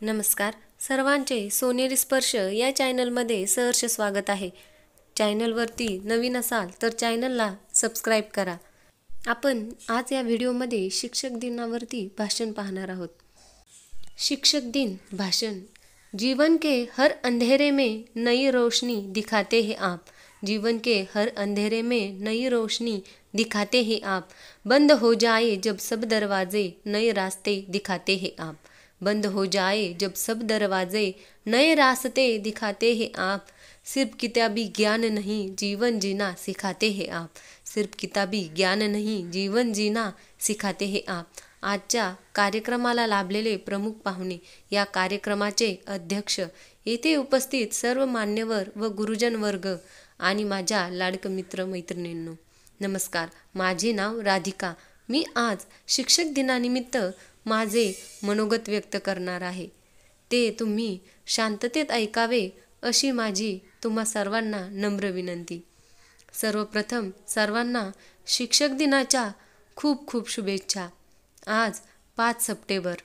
नमस्कार सर्वांचे सोनेरी स्पर्श या चॅनलमध्ये सहर्ष स्वागत आहे। चॅनलवरती नवीन असाल तर चॅनलला सबस्क्राईब करा। आपण आज या व्हिडिओमध्ये शिक्षक दिनावरती भाषण पाहणार आहोत। शिक्षक दिन भाषण। जीवन के हर अंधेरे में नई रोशनी दिखाते हैं आप। जीवन के हर अंधेरे में नई रोशनी दिखाते हैं आप। बंद हो जाए जब सब दरवाजे नए रास्ते दिखाते हैं आप। बंद हो जाए जब सब दरवाजे नए रास्ते दिखाते हैं आप। सिर्फ किताबी ज्ञान नहीं जीवन जीना सिखाते हैं आप। सिर्फ किताबी ज्ञान नहीं जीवन जीना सिखाते हैं आप। आजच्या कार्यक्रमाला लाभलेले प्रमुख पाहुणे, या कार्यक्रमाचे अध्यक्ष, येथे उपस्थित सर्व मान्यवर व गुरुजन वर्ग आणि माझ्या लाडकं मित्र मैत्रिणींनो, नमस्कार। माझे नाव राधिका। मी आज शिक्षक दिनानिमित्त माझे मनोगत व्यक्त करणार आहे। ते तुम्ही शांततेत ऐकावे अशी माझी तुम्हा सर्वांना नम्र विनंती। सर्वप्रथम सर्वांना शिक्षक दिनाच्या खूप खूप शुभेच्छा। आज 5 सप्टेंबर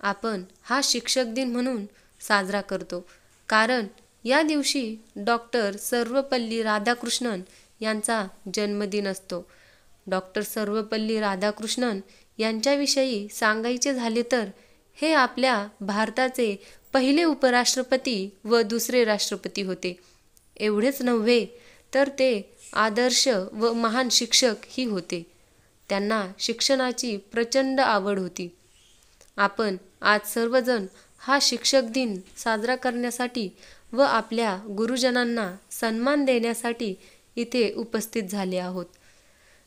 आपण हा शिक्षक दिन म्हणून साजरा करतो, कारण या दिवशी डॉक्टर सर्वपल्ली राधाकृष्णन यांचा जन्मदिन असतो। डॉक्टर सर्वपल्ली राधाकृष्णन यांच्याविषयी सांगायचे झाले तर हे आपल्या भारताचे पहिले उपराष्ट्रपती व दुसरे राष्ट्रपती होते। एवढेच नव्हे तर ते आदर्श व महान शिक्षक ही होते। त्यांना शिक्षणाची प्रचंड आवड होती। आपण आज सर्वजण हा शिक्षक दिन साजरा करण्यासाठी व आपल्या गुरुजनांना सन्मान देण्यासाठी इथे उपस्थित झाले आहोत।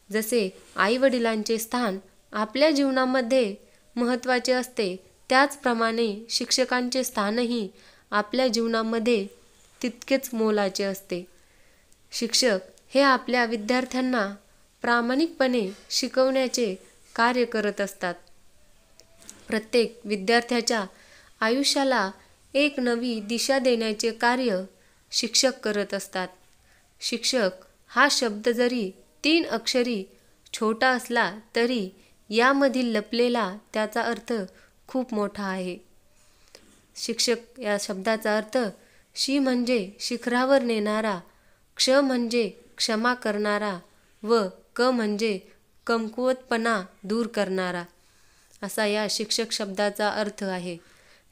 जसे आई-वडिलांचे स्थान आपल्या जीवनामध्ये महत्त्वाचे असते, त्याचप्रमाणे शिक्षकांचे स्थानही आपल्या जीवनामध्ये तितकेच मोलाचे असते। शिक्षक हे आपल्या विद्यार्थ्यांना प्रामाणिकपणे शिकवण्याचे कार्य करत असतात। प्रत्येक विद्यार्थ्याच्या आयुष्याला एक नवी दिशा देण्याचे कार्य शिक्षक करत असतात। शिक्षक हा शब्द जरी 3 अक्षरी छोटा असला तरी यामधील लपलेला त्याचा अर्थ खूप मोठा आहे। शिक्षक या शब्दाचा अर्थ शी म्हणजे शिखरावर नेणारा, क्ष म्हणजे क्षमा करणारा व क म्हणजे कमकुवतपणा दूर करणारा, असा या शिक्षक शब्दाचा अर्थ आहे।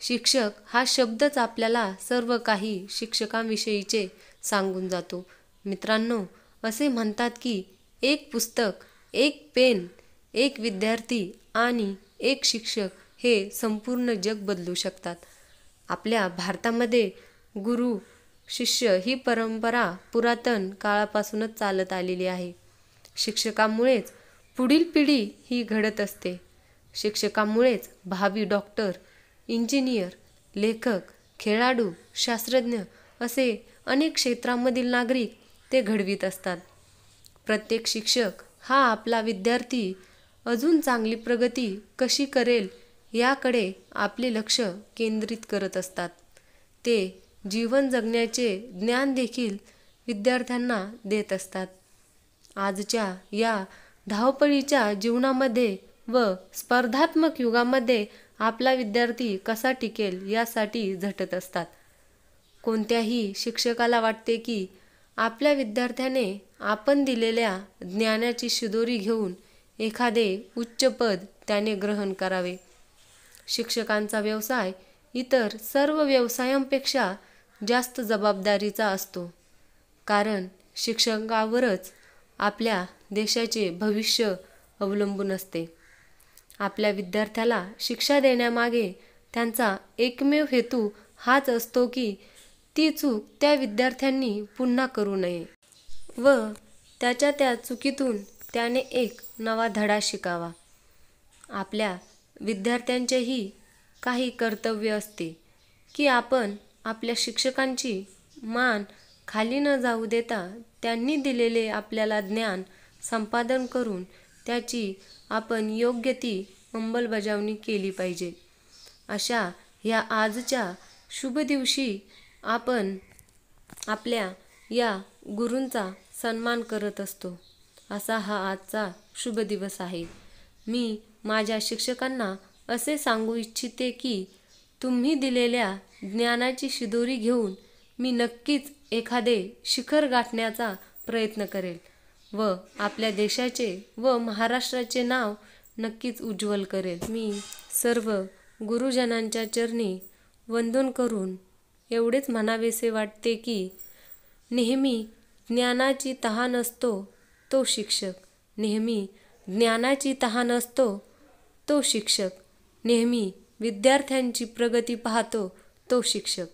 शिक्षक हा शब्दच आपल्याला सर्व काही शिक्षकांविषयीचे सांगून जातो। मित्रांनो, असे म्हणतात की एक पुस्तक, एक पेन, एक विद्यार्थी आणि एक शिक्षक हे संपूर्ण जग बदलू शकतात। आपल्या भारतामध्ये गुरु शिष्य ही परंपरा पुरातन काळापासूनच चालत आलेली आहे। शिक्षकांमुळेच पुढील पिढी ही घडत असते। शिक्षकांमुळेच भावी डॉक्टर, इंजिनियर, लेखक, खेळाडू, शास्त्रज्ञ असे अनेक क्षेत्रांमधील नागरिक ते घडवीत असतात। प्रत्येक शिक्षक हा आपला विद्यार्थी अजून चांगली प्रगती कशी करेल याकडे आपले लक्ष केंद्रित करत असतात। ते जीवन जगण्याचे ज्ञान देखील विद्यार्थ्यांना देत असतात। आजच्या या धावपळीच्या जीवनामध्ये व स्पर्धात्मक युगामध्ये आपला विद्यार्थी कसा टिकेल यासाठी झटत असतात। कोणत्याही शिक्षकाला वाटते की आपल्या विद्यार्थ्याने आपण दिलेल्या ज्ञानाची शिदोरी घेऊन एखादे उच्च पद त्याने ग्रहण करावे। शिक्षकांचा व्यवसाय इतर सर्व व्यवसायांपेक्षा जास्त जबाबदारीचा असतो, कारण शिक्षकांवरच आपल्या देशाचे भविष्य अवलंबून असते। आपल्या विद्यार्थ्याला शिक्षा देण्यामागे त्यांचा एकमेव हेतू हाच असतो की ती चूक त्या विद्यार्थ्यांनी पुन्हा करू नये व त्याच्या त्या चुकीतून त्याने एक नवा धडा शिकावा। आपल्या विद्यार्थ्यांचेही काही कर्तव्य असते की आपण आपल्या शिक्षकांची मान खाली न जाऊ देता त्यांनी दिलेले आपल्याला ज्ञान संपादन करून त्याची आपण योग्य ती अंमलबजावणी केली पाहिजे। अशा या आजच्या शुभ दिवशी आपण आपल्या या गुरूंचा सन्मान करत असतो। असा हा आजचा शुभ दिवस आहे। मी माझ्या शिक्षकांना असे सांगू इच्छिते की तुम्ही दिलेल्या ज्ञानाची शिदोरी घेऊन मी नक्कीच एखादे शिखर गाठण्याचा प्रयत्न करेल व आपल्या देशाचे व महाराष्ट्राचे नाव नक्कीच उज्ज्वल करेल. मी सर्व गुरुजनांच्या चरणी वंदन करून एवढेच म्हणावेसे वाटते की नेहमी ज्ञानाची तहान असतो तो शिक्षक, नेहमी ज्ञानाची तहान असतो तो शिक्षक, नेहमी विद्यार्थ्यांची प्रगती पाहतो तो शिक्षक,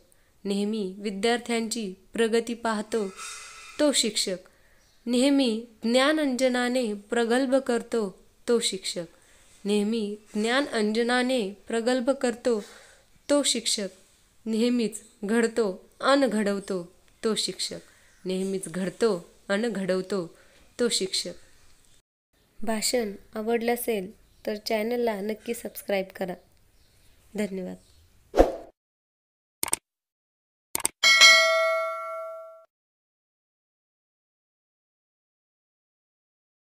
नेहमी विद्यार्थ्यांची प्रगती पाहतो तो शिक्षक, नेहमी ज्ञानअंजनाने प्रगल्भ करतो तो शिक्षक, नेहमी ज्ञानअंजनाने प्रगल्भ करतो तो शिक्षक, नेहमीच घडतो अन घडवतो तो शिक्षक, नेहमीच घडतो अन घडवतो तो शिक्षक. भाषण आवडले असेल तर चॅनलला नक्की सबस्क्राईब करा. धन्यवाद.